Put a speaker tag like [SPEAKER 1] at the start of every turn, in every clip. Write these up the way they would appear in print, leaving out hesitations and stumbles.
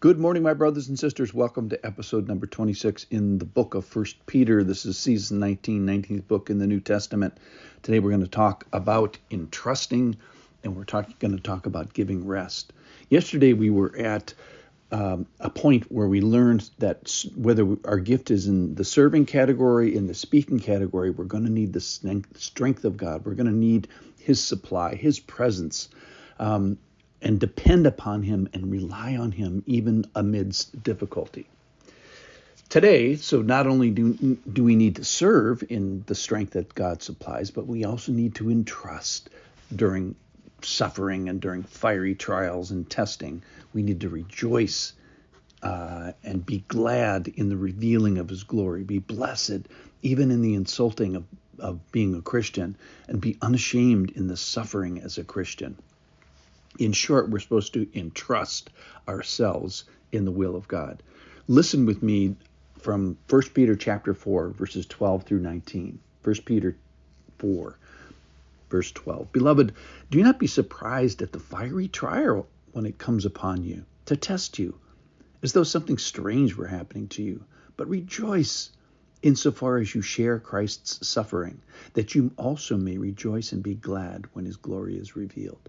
[SPEAKER 1] Good morning, my brothers and sisters. Welcome to episode number 26 in the book of First Peter. This is season 19, 19th book in the New Testament. Today we're going to talk about entrusting, and we're going to talk about giving rest. Yesterday we were at a point where we learned that whether our gift is in the serving category, in the speaking category, we're going to need the strength of God. We're going to need His supply, His presence, and depend upon Him and rely on Him even amidst difficulty. Today, so not only do we need to serve in the strength that God supplies, but we also need to entrust during suffering and during fiery trials and testing. We need to rejoice and be glad in the revealing of His glory. Be blessed even in the insulting of being a Christian, and be unashamed in the suffering as a Christian. In short, we're supposed to entrust ourselves in the will of God. Listen with me from 1 Peter chapter 4, verses 12 through 19. 1 Peter 4, verse 12. Beloved, do not be surprised at the fiery trial when it comes upon you to test you, as though something strange were happening to you. But rejoice insofar as you share Christ's suffering, that you also may rejoice and be glad when His glory is revealed.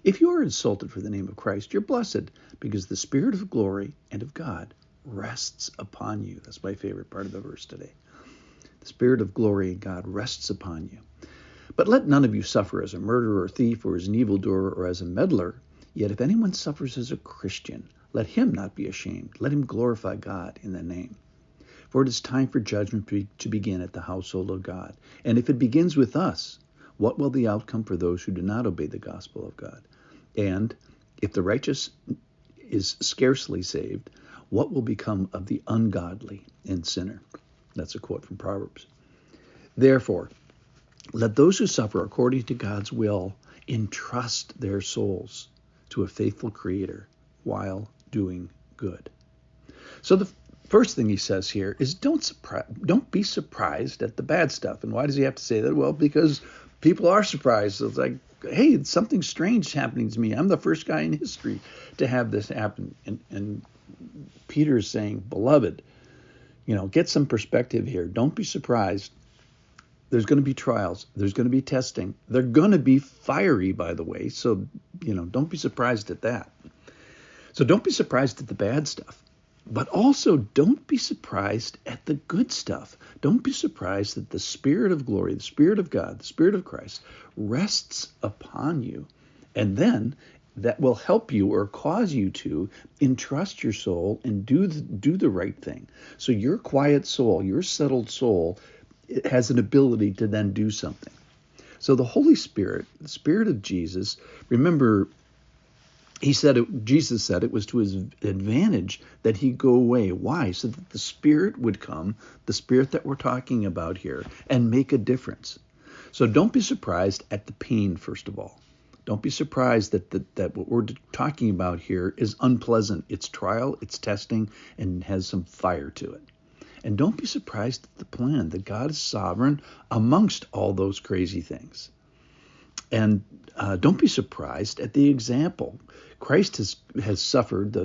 [SPEAKER 1] If you are insulted for the name of Christ, you're blessed, because the Spirit of glory and of God rests upon you. That's my favorite part of the verse today. The Spirit of glory and God rests upon you. But let none of you suffer as a murderer or thief or as an evildoer or as a meddler. Yet if anyone suffers as a Christian, let him not be ashamed. Let him glorify God in the name. For it is time for judgment to begin at the household of God. And if it begins with us, what will the outcome for those who do not obey the gospel of God? And if the righteous is scarcely saved, what will become of the ungodly and sinner? That's a quote from Proverbs. Therefore, let those who suffer according to God's will entrust their souls to a faithful Creator while doing good. So the first thing he says here is don't be surprised at the bad stuff. And why does he have to say that? Well, because people are surprised. It's like, hey, something strange is happening to me. I'm the first guy in history to have this happen. And Peter is saying, beloved, get some perspective here. Don't be surprised. There's going to be trials. There's going to be testing. They're going to be fiery, by the way. So, don't be surprised at that. So don't be surprised at the bad stuff. But also don't be surprised at the good stuff. Don't be surprised that the Spirit of glory, the Spirit of God, the Spirit of Christ rests upon you. And then that will help you or cause you to entrust your soul and do the right thing. So your quiet soul, your settled soul, it has an ability to then do something. So the Holy Spirit, the Spirit of Jesus, remember, Jesus said it was to His advantage that He go away. Why? So that the Spirit would come, the Spirit that we're talking about here, and make a difference. So don't be surprised at the pain, first of all. Don't be surprised that what we're talking about here is unpleasant. It's trial, it's testing, and has some fire to it. And don't be surprised at the plan that God is sovereign amongst all those crazy things. And don't be surprised at the example. Christ has suffered.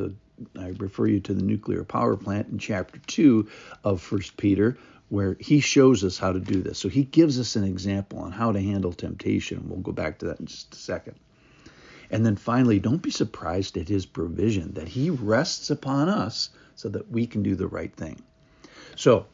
[SPEAKER 1] I refer you to the nuclear power plant in chapter 2 of 1 Peter, where he shows us how to do this. So he gives us an example on how to handle temptation. We'll go back to that in just a second. And then finally, don't be surprised at His provision, that He rests upon us so that we can do the right thing. So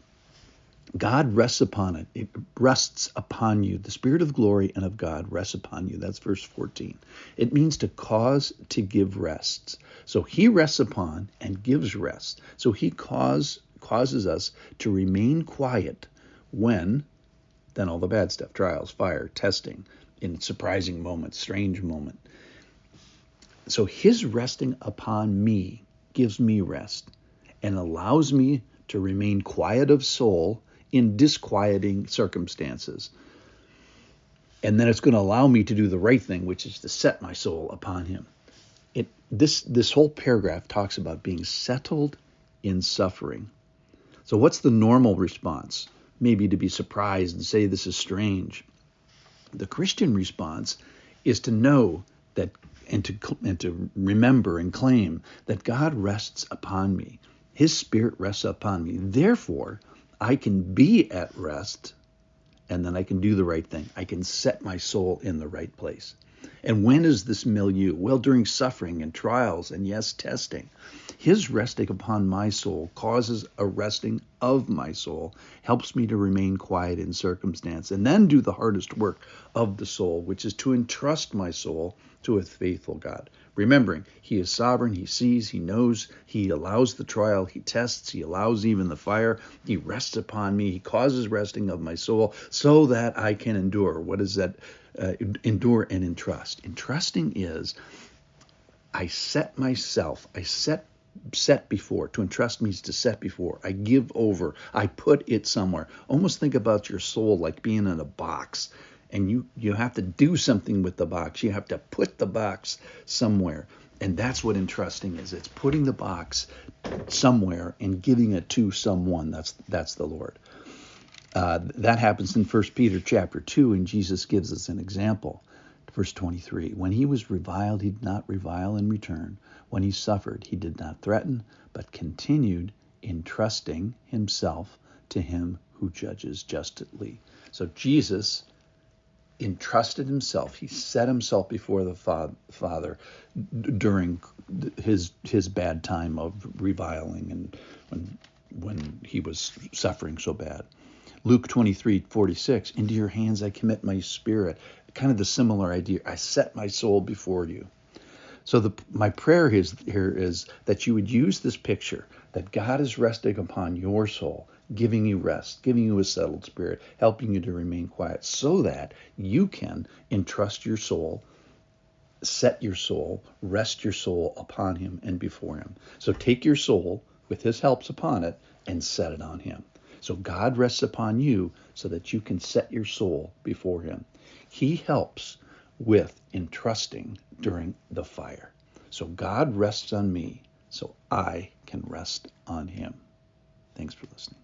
[SPEAKER 1] God rests upon it. It rests upon you. The Spirit of glory and of God rests upon you. That's verse 14. It means to cause to give rests. So He rests upon and gives rest. So He causes us to remain quiet when then all the bad stuff, trials, fire, testing, in surprising moments, strange moment. So His resting upon me gives me rest and allows me to remain quiet of soul in disquieting circumstances. And then it's going to allow me to do the right thing, which is to set my soul upon Him. This whole paragraph talks about being settled in suffering. So what's the normal response? Maybe to be surprised and say this is strange. The Christian response is to know that to remember and claim that God rests upon me. His Spirit rests upon me. Therefore, I can be at rest, and then I can do the right thing. I can set my soul in the right place. And when is this milieu? Well, during suffering and trials and, yes, testing. His resting upon my soul causes a resting of my soul, helps me to remain quiet in circumstance, and then do the hardest work of the soul, which is to entrust my soul to a faithful God. Remembering, he is sovereign, he sees, he knows, he allows the trial, he tests, he allows even the fire, he rests upon me, he causes resting of my soul so that I can endure. What is that? Endure and entrust. Entrusting is I set before. To entrust means to set before. I give over. I put it somewhere. Almost think about your soul like being in a box, and you have to do something with the box. You have to put the box somewhere. And that's what entrusting is. It's putting the box somewhere and giving it to someone. That's the Lord. That happens in 1 Peter chapter 2, and Jesus gives us an example. Verse 23, when he was reviled, he did not revile in return. When he suffered, he did not threaten, but continued entrusting himself to him who judges justly. So Jesus entrusted himself. He set himself before the Father during his bad time of reviling and when he was suffering so bad. Luke 23:46, into your hands I commit my spirit. Kind of the similar idea. I set my soul before you. So my prayer here is that you would use this picture, that God is resting upon your soul, giving you rest, giving you a settled spirit, helping you to remain quiet, so that you can entrust your soul, set your soul, rest your soul upon him and before him. So take your soul with his helps upon it and set it on him. So God rests upon you so that you can set your soul before him. He helps with entrusting during the fire. So God rests on me so I can rest on him. Thanks for listening.